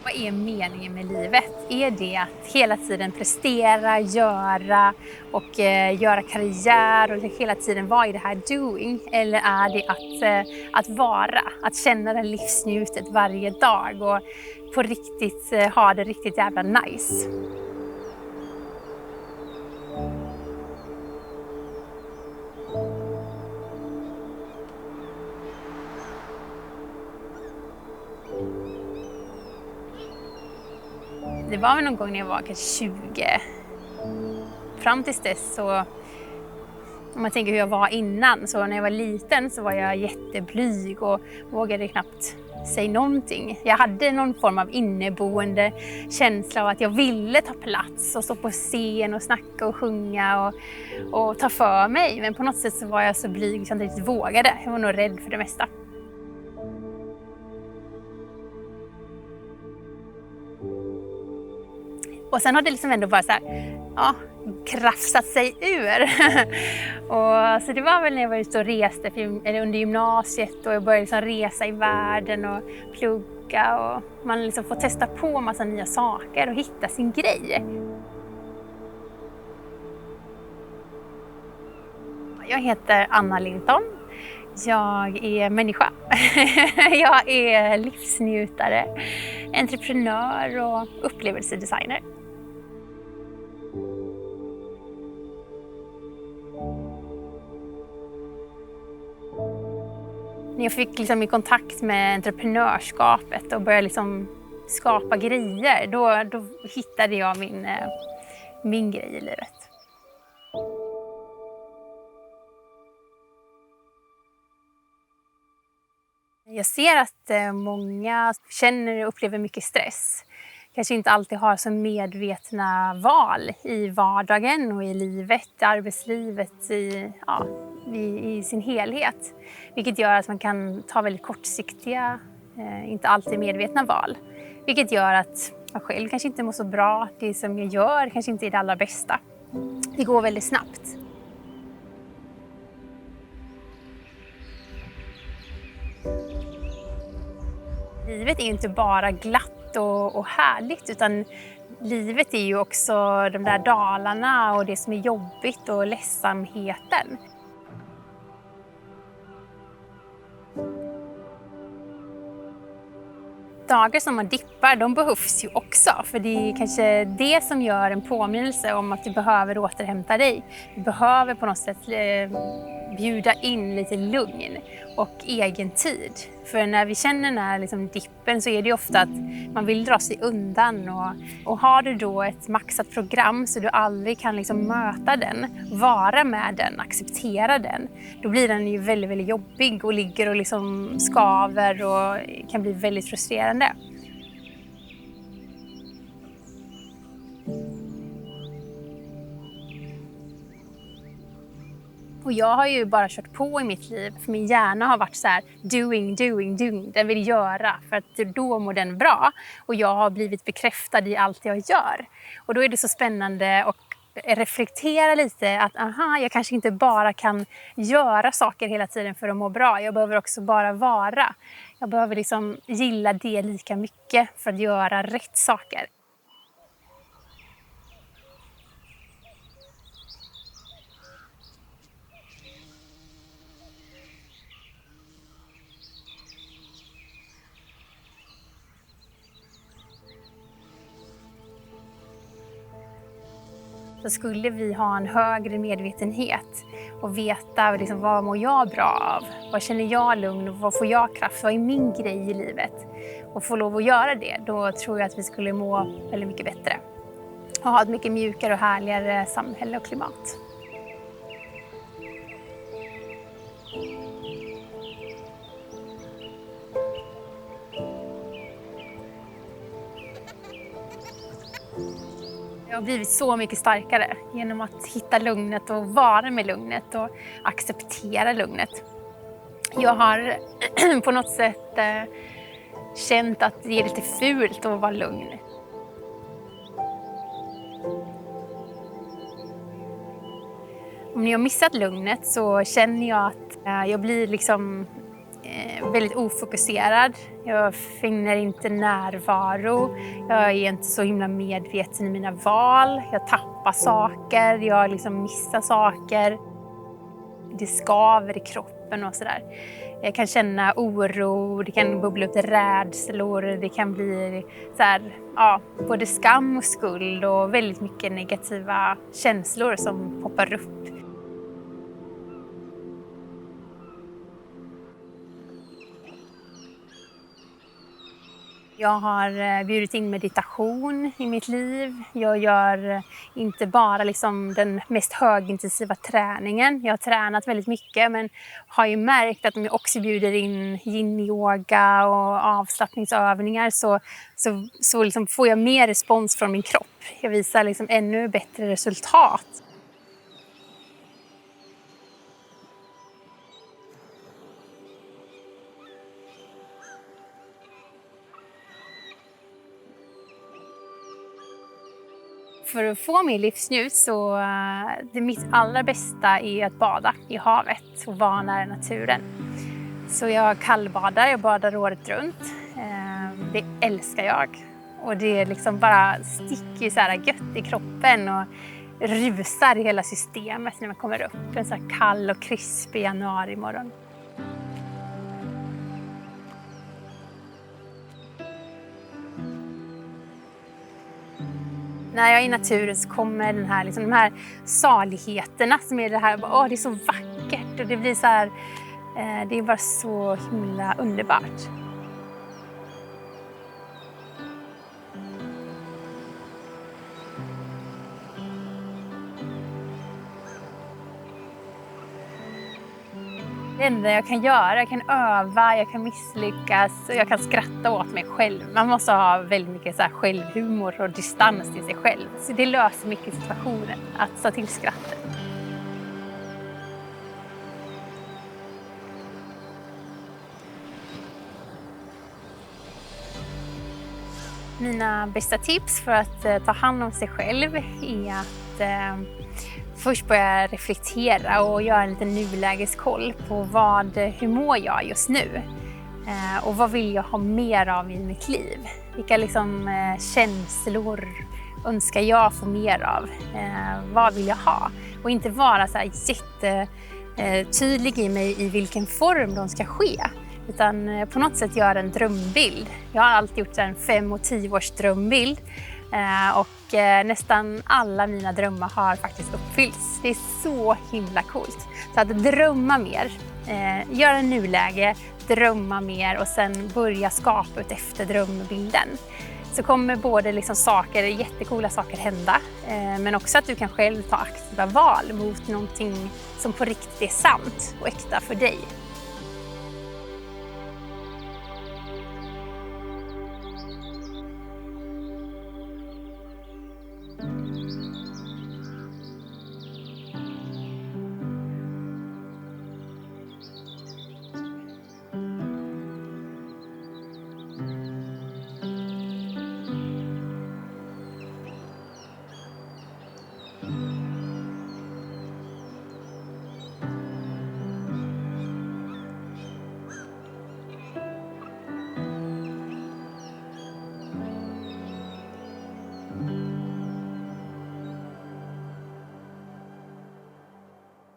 Vad är meningen med livet? Är det att hela tiden prestera, göra och göra karriär och hela tiden vara i det här doing? Eller är det att vara, att känna det livsnjutet varje dag och på riktigt ha det riktigt jävla nice? Det var väl någon gång när jag var kanske 20. Fram tills dess så, om man tänker hur jag var innan, så när jag var liten så var jag jätteblyg och vågade knappt säga någonting. Jag hade någon form av inneboende känsla av att jag ville ta plats och stå på scen och snacka och sjunga och ta för mig. Men på något sätt så var jag så blyg så jag inte riktigt vågade. Jag var nog rädd för det mesta. Och sen har det liksom ändå bara så här, ja, krafsat sig ur. Och så det var väl när jag var ute och reste eller under gymnasiet och jag började liksom resa i världen och plugga och man liksom får testa på massa nya saker och hitta sin grej. Jag heter Anna Linton. Jag är människa. Jag är livsnjutare, entreprenör och upplevelsedesigner. När jag fick liksom i kontakt med entreprenörskapet och började liksom skapa grejer, då hittade jag min grej i livet. Jag ser att många känner och upplever mycket stress. Kanske inte alltid har så medvetna val i vardagen och i livet, i arbetslivet, i sin helhet. Vilket gör att man kan ta väldigt kortsiktiga, inte alltid medvetna val. Vilket gör att man själv kanske inte mår så bra, det som jag gör kanske inte är det allra bästa. Det går väldigt snabbt. Livet är ju inte bara glatt och härligt, utan livet är ju också de där dalarna och det som är jobbigt och ledsamheten. Dagar som man dippar, de behövs ju också, för det är kanske det som gör en påminnelse om att du behöver återhämta dig. Du behöver på något sätt bjuda in lite lugn och egen tid. För när vi känner den här liksom dippen så är det ofta att man vill dra sig undan. Och har du då ett maxat program så du aldrig kan liksom möta den, vara med den, acceptera den, då blir den ju väldigt, väldigt jobbig och ligger och liksom skaver och kan bli väldigt frustrerande. Och jag har ju bara kört på i mitt liv, för min hjärna har varit så här doing. Den vill göra för att då mår den bra. Och jag har blivit bekräftad i allt jag gör. Och då är det så spännande att reflektera lite att jag kanske inte bara kan göra saker hela tiden för att må bra. Jag behöver också bara vara. Jag behöver liksom gilla det lika mycket för att göra rätt saker. Så skulle vi ha en högre medvetenhet och veta liksom, vad mår jag bra av? Vad känner jag lugn och vad får jag kraft? Vad är min grej i livet? Och få lov att göra det, då tror jag att vi skulle må väldigt mycket bättre. Och ha ett mycket mjukare och härligare samhälle och klimat. Jag har blivit så mycket starkare genom att hitta lugnet och vara med lugnet och acceptera lugnet. Jag har på något sätt känt att det är lite fult att vara lugn. Om jag har missat lugnet så känner jag att jag blir liksom väldigt ofokuserad. Jag finner inte närvaro. Jag är inte så himla medveten i mina val. Jag tappar saker, jag liksom missar saker. Det skaver i kroppen och sådär. Jag kan känna oro, det kan bubbla upp rädslor, det kan bli så här, ja, både skam och skuld och väldigt mycket negativa känslor som poppar upp. Jag har bjudit in meditation i mitt liv. Jag gör inte bara liksom den mest högintensiva träningen. Jag har tränat väldigt mycket men har ju märkt att om jag också bjuder in yin-yoga och avslappningsövningar så liksom får jag mer respons från min kropp. Jag visar liksom ännu bättre resultat. För att få mer livsnjut så det mitt allra bästa är att bada i havet och vara nära naturen. Så jag kallbadar, jag badar året runt. Det älskar jag. Och det liksom bara sticker så här gött i kroppen och rusar i hela systemet när man kommer upp. En så här kall och krispig januarimorgon. När jag är i naturen så kommer de här saligheterna som är det här, det är så vackert och det blir så här, det är bara så himla underbart. Det enda jag kan göra, jag kan öva, jag kan misslyckas och jag kan skratta åt mig själv. Man måste ha väldigt mycket så här självhumor och distans till sig själv. Så det löser mycket situationer, att ta till skrattet. Mina bästa tips för att ta hand om sig själv är att först börja reflektera och göra en liten nulägeskoll på hur mår jag just nu? Och vad vill jag ha mer av i mitt liv? Vilka känslor önskar jag få mer av? Vad vill jag ha? Och inte vara så här jättetydlig i mig i vilken form de ska ske. Utan på något sätt göra en drömbild. Jag har alltid gjort en 5- och 10-års drömbild. Och nästan alla mina drömmar har faktiskt uppfyllts. Det är så himla coolt. Så att drömma mer, göra nuläge, drömma mer och sen börja skapa ut efter drömbilden. Så kommer både jättecoola saker hända, men också att du kan själv ta aktiva val mot någonting som på riktigt är sant och äkta för dig.